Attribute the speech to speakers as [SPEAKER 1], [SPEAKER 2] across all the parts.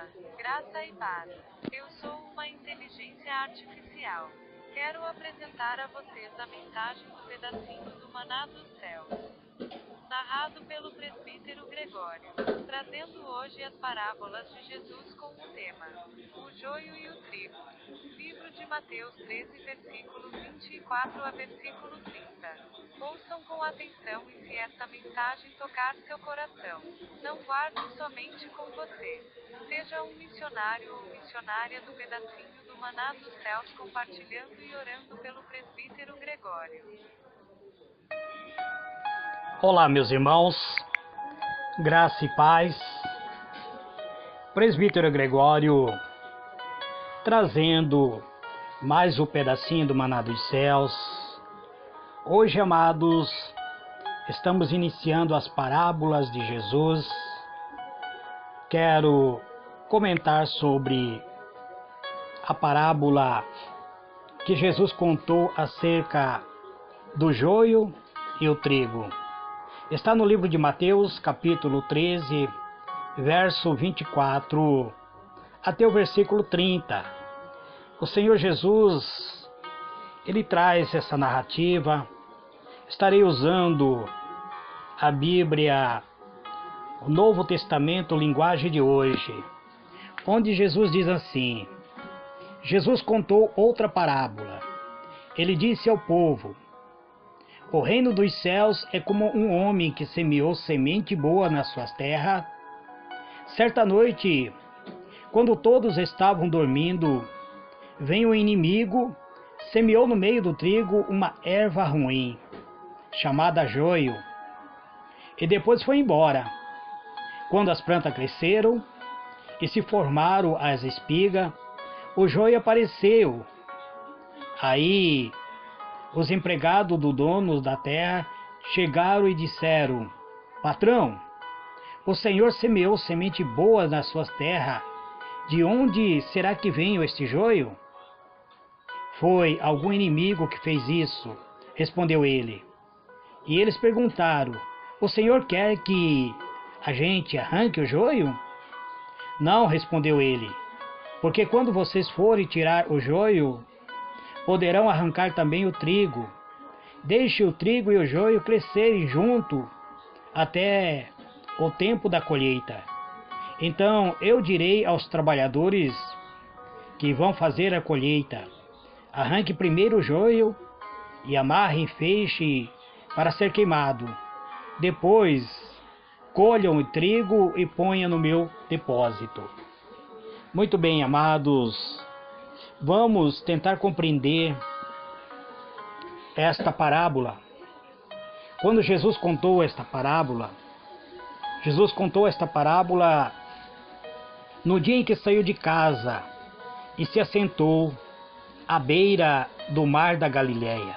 [SPEAKER 1] Olá, graça e paz. Eu sou uma inteligência artificial. Quero apresentar a vocês a mensagem do pedacinho do Maná dos Céus, narrado pelo presbítero Gregório, trazendo hoje as parábolas de Jesus com o tema o joio e o trigo. Livro de Mateus 13, versículos 24 a versículo 30. Ouçam com atenção e se esta mensagem tocar seu coração, não guarde somente com você. Seja um missionário ou missionária do pedacinho do Maná dos Céus, compartilhando e orando pelo presbítero Gregório.
[SPEAKER 2] Olá, meus irmãos, graça e paz. Presbítero Gregório trazendo mais um pedacinho do Maná dos Céus. Hoje, amados, estamos iniciando as parábolas de Jesus. Quero comentar sobre a parábola que Jesus contou acerca do joio e o trigo. Está no livro de Mateus, capítulo 13, verso 24 até o versículo 30. O Senhor Jesus, Ele traz essa narrativa. Estarei usando a Bíblia, o Novo Testamento, linguagem de hoje, onde Jesus diz assim: Jesus contou outra parábola. Ele disse ao povo: o reino dos céus é como um homem que semeou semente boa na sua terra. Certa noite, quando todos estavam dormindo, veio o inimigo, semeou no meio do trigo uma erva ruim, chamada joio, e depois foi embora. Quando as plantas cresceram e se formaram as espigas, o joio apareceu. Aí os empregados do dono da terra chegaram e disseram: patrão, o senhor semeou semente boa nas suas terras. De onde será que veio este joio? Foi algum inimigo que fez isso, respondeu ele. E eles perguntaram: o senhor quer que a gente arranque o joio? Não, respondeu ele, porque quando vocês forem tirar o joio, poderão arrancar também o trigo. Deixe o trigo e o joio crescerem junto até o tempo da colheita. Então eu direi aos trabalhadores que vão fazer a colheita: arranque primeiro o joio e amarre em feixe para ser queimado. Depois colham o trigo e ponham no meu depósito. Muito bem, amados, vamos tentar compreender esta parábola. Quando Jesus contou esta parábola no dia em que saiu de casa e se assentou à beira do mar da Galileia.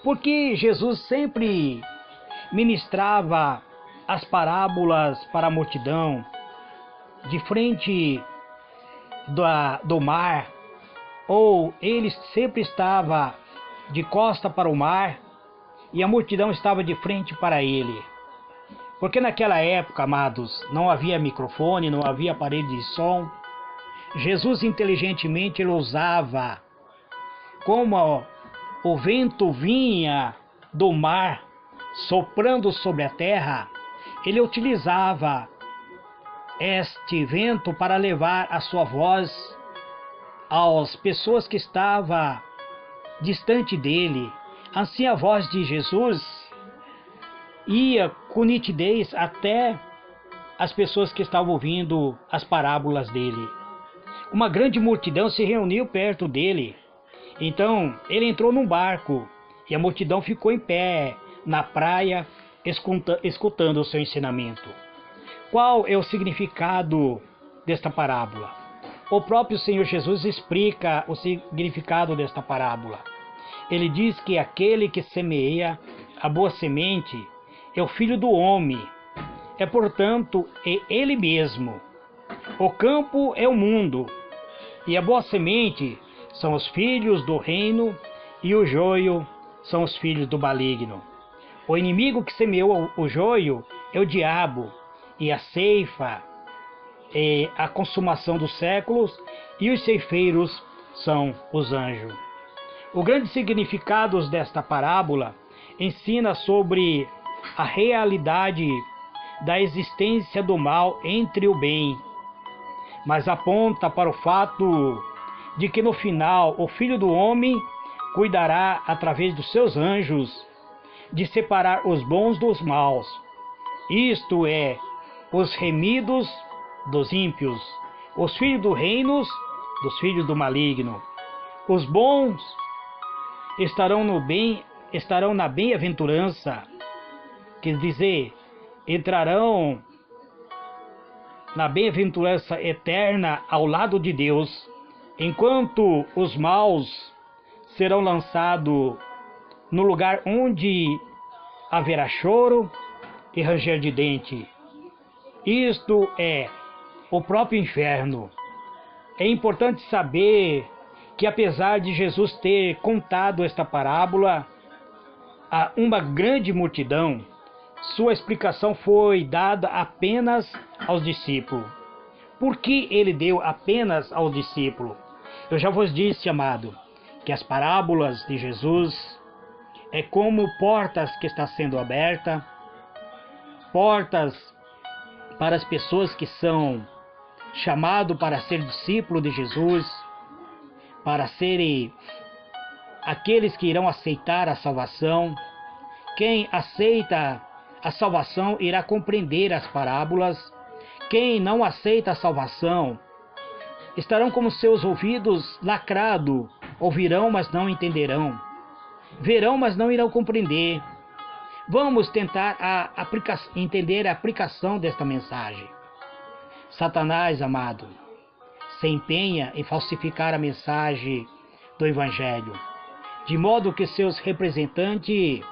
[SPEAKER 2] Porque Jesus sempre ministrava as parábolas para a multidão de frente do mar, ou ele sempre estava de costa para o mar e a multidão estava de frente para ele. Porque naquela época, amados, não havia microfone, não havia aparelho de som. Jesus inteligentemente ele usava, como o vento vinha do mar soprando sobre a terra, ele utilizava este vento para levar a sua voz às pessoas que estavam distante dele. Assim a voz de Jesus ia com nitidez até as pessoas que estavam ouvindo as parábolas dele. Uma grande multidão se reuniu perto dele. Então ele entrou num barco e a multidão ficou em pé na praia escutando o seu ensinamento. Qual é o significado desta parábola? O próprio Senhor Jesus explica o significado desta parábola. Ele diz que aquele que semeia a boa semente é o Filho do Homem, é portanto ele mesmo. O campo é o mundo, e a boa semente são os filhos do reino, e o joio são os filhos do maligno. O inimigo que semeou o joio é o diabo, e a ceifa a consumação dos séculos, e os ceifeiros são os anjos. O grande significado desta parábola ensina sobre a realidade da existência do mal entre o bem, mas aponta para o fato de que no final o Filho do Homem cuidará, através dos seus anjos, de separar os bons dos maus, isto é, os remidos dos ímpios, os filhos do reino dos filhos do maligno. Os bons estarão no bem, estarão na bem-aventurança, quer dizer, entrarão na bem-aventurança eterna ao lado de Deus, enquanto os maus serão lançados no lugar onde haverá choro e ranger de dente. Isto é o próprio inferno. É importante saber que, apesar de Jesus ter contado esta parábola a uma grande multidão, sua explicação foi dada apenas aos discípulos. Por que ele deu apenas aos discípulos? Eu já vos disse, amado, que as parábolas de Jesus é como portas que está sendo aberta, portas para as pessoas que são chamados para ser discípulo de Jesus, para serem aqueles que irão aceitar a salvação. Quem aceita a salvação irá compreender as parábolas. Quem não aceita a salvação estarão com seus ouvidos lacrados, ouvirão, mas não entenderão, verão, mas não irão compreender. Vamos tentar entender a aplicação desta mensagem. Satanás, amado, se empenha em falsificar a mensagem do Evangelho, de modo que seus representantes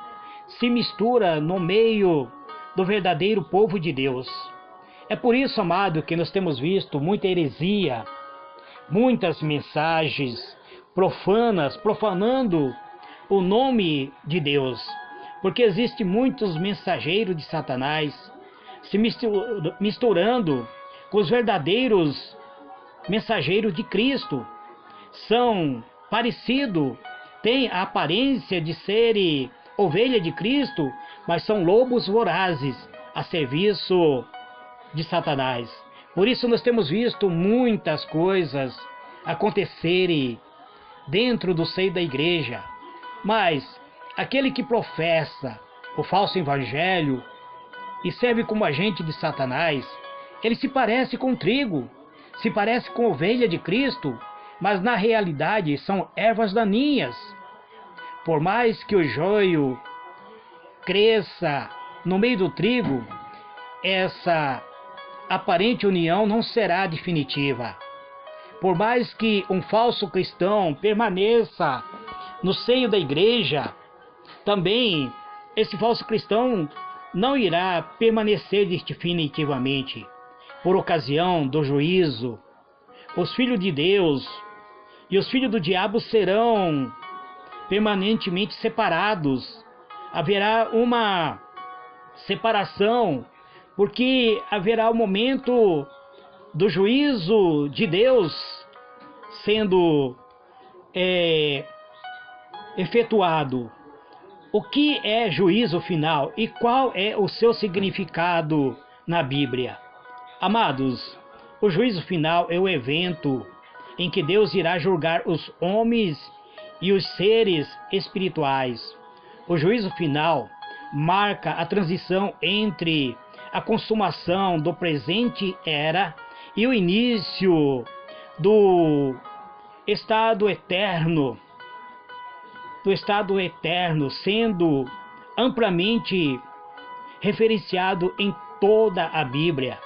[SPEAKER 2] se misturam no meio do verdadeiro povo de Deus. É por isso, amado, que nós temos visto muita heresia, muitas mensagens profanas, profanando o nome de Deus, porque existem muitos mensageiros de Satanás se misturando com os verdadeiros mensageiros de Cristo. São parecidos, têm a aparência de serem ovelha de Cristo, mas são lobos vorazes a serviço de Satanás. Por isso nós temos visto muitas coisas acontecerem dentro do seio da igreja. Mas aquele que professa o falso evangelho e serve como agente de Satanás, ele se parece com trigo, se parece com ovelha de Cristo, mas na realidade são ervas daninhas. Por mais que o joio cresça no meio do trigo, essa aparente união não será definitiva. Por mais que um falso cristão permaneça no seio da igreja, também esse falso cristão não irá permanecer definitivamente. Por ocasião do juízo, os filhos de Deus e os filhos do diabo serão permanentemente separados. Haverá uma separação, porque haverá o momento do juízo de Deus sendo efetuado. O que é juízo final e qual é o seu significado na Bíblia? Amados, o juízo final é o evento em que Deus irá julgar os homens e os seres espirituais. O juízo final marca a transição entre a consumação do presente era e o início do estado eterno, sendo amplamente referenciado em toda a Bíblia,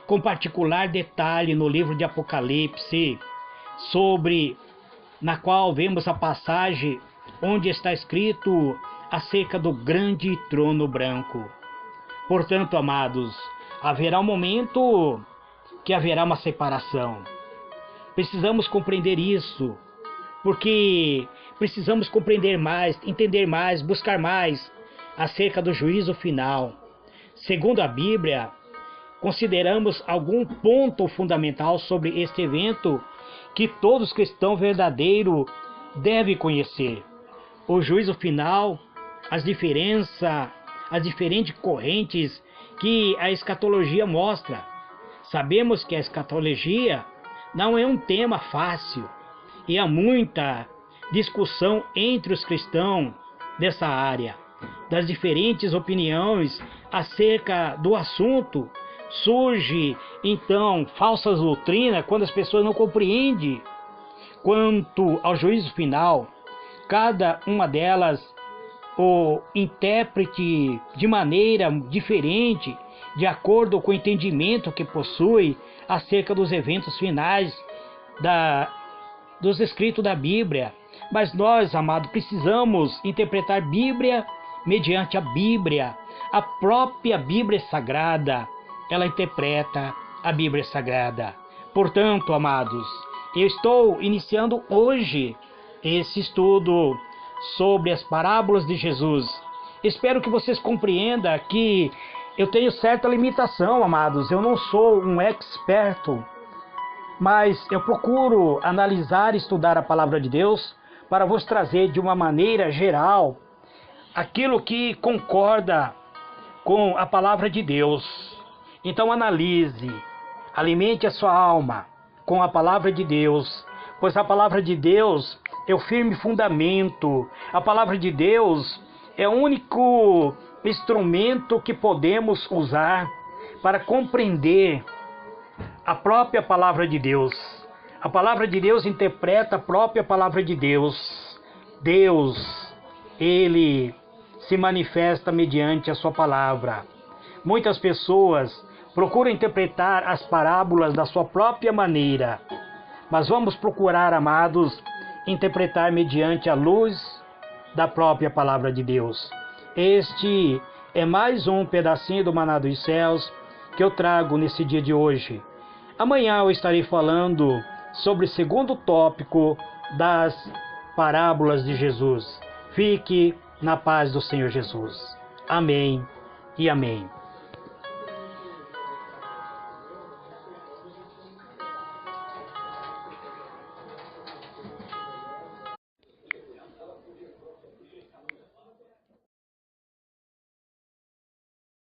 [SPEAKER 2] com particular detalhe no livro de Apocalipse, na qual vemos a passagem onde está escrito acerca do grande trono branco. Portanto, amados, haverá um momento que haverá uma separação. Precisamos compreender isso, porque precisamos compreender mais, entender mais, buscar mais acerca do juízo final. Segundo a Bíblia, consideramos algum ponto fundamental sobre este evento que todos cristãos verdadeiros devem conhecer. O juízo final, as diferentes correntes que a escatologia mostra. Sabemos que a escatologia não é um tema fácil e há muita discussão entre os cristãos dessa área. Das diferentes opiniões acerca do assunto, surge então falsas doutrinas quando as pessoas não compreendem. Quanto ao juízo final, cada uma delas o intérprete de maneira diferente, de acordo com o entendimento que possui acerca dos eventos finais dos escritos da Bíblia. Mas nós, amados, precisamos interpretar a Bíblia mediante a Bíblia. A própria Bíblia Sagrada, ela interpreta a Bíblia Sagrada. Portanto, amados, eu estou iniciando hoje esse estudo sobre as parábolas de Jesus. Espero que vocês compreendam que eu tenho certa limitação, amados. Eu não sou um experto, mas eu procuro analisar e estudar a palavra de Deus para vos trazer de uma maneira geral aquilo que concorda com a palavra de Deus. Então analise, alimente a sua alma com a palavra de Deus, pois a palavra de Deus é o firme fundamento. A palavra de Deus é o único instrumento que podemos usar para compreender a própria palavra de Deus. A palavra de Deus interpreta a própria palavra de Deus. Deus, Ele se manifesta mediante a sua palavra. Muitas pessoas procuram interpretar as parábolas da sua própria maneira, mas vamos procurar, amados, interpretar mediante a luz da própria palavra de Deus. Este é mais um pedacinho do Maná dos Céus que eu trago nesse dia de hoje. Amanhã eu estarei falando sobre o segundo tópico das parábolas de Jesus. Fique na paz do Senhor Jesus. Amém e amém.